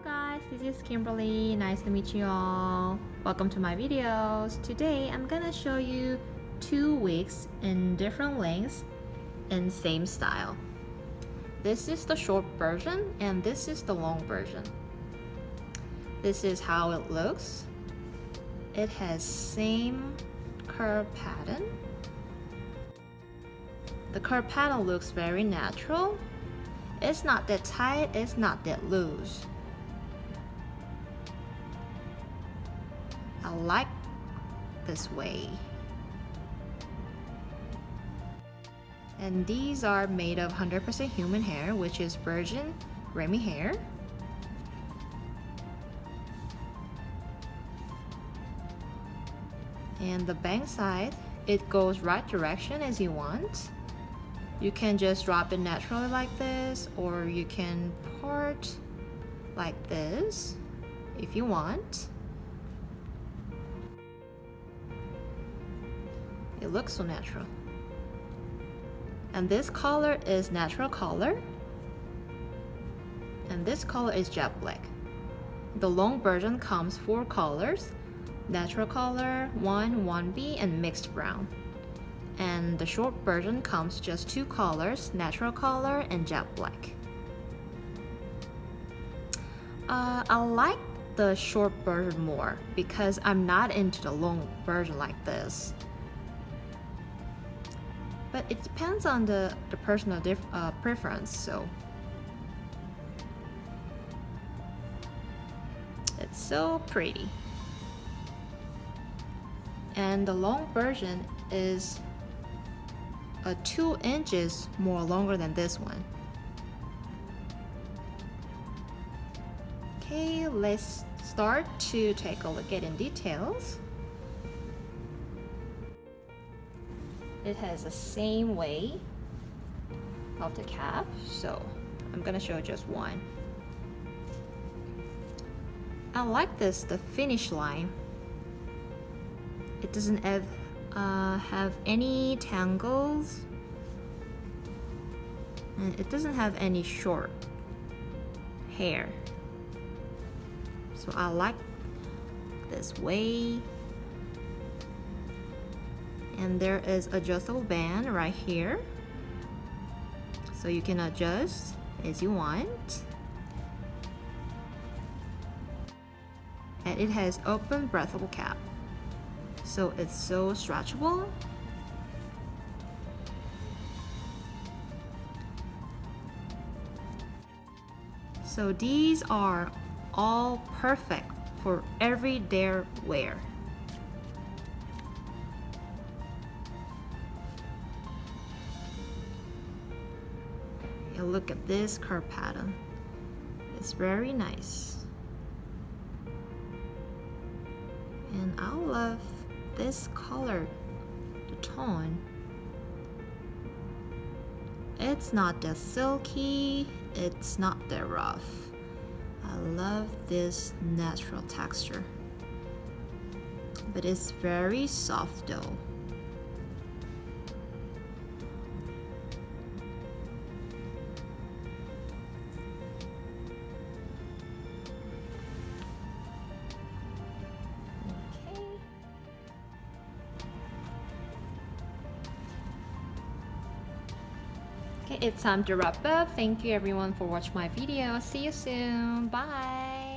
guys, this is Kimberly. Nice to meet you all. Welcome to my videos. Today I'm gonna show you two wigs in different lengths and same style. This is the short version and this is the long version. This is how it looks. It has same curve pattern. The curve pattern looks very natural. It's not that tight, it's not that loose. I like this way. And these are made of 100% human hair, which is virgin Remy hair. And the bang side, it goes right direction as you want. You can just drop it naturally like this, or you can part like this if you want. It looks so natural. And this color is natural color. And this color is jet black. The long version comes 4 colors. Natural color, 1B, and mixed brown. And the short version comes just 2 colors, natural color and jet black. I like the short version more because I'm not into the long version like this. But it depends on the personal preference, so. It's so pretty. And the long version is 2 inches more longer than this one. Okay, let's start to take a look at in details. It has the same way of the cap, so I'm gonna show just one. I like this, the finish line. It doesn't have any tangles, and it doesn't have any short hair, so I like this way. And there is adjustable band right here, so you can adjust as you want. And it has open breathable cap, so it's so stretchable. So these are all perfect for everyday wear. You look at this curve pattern. It's very nice. And I love this color, the tone. It's not that silky, it's not that rough. I love this natural texture, but it's very soft though. Okay, it's time to wrap up. Thank you everyone for watching my video. See you soon. Bye.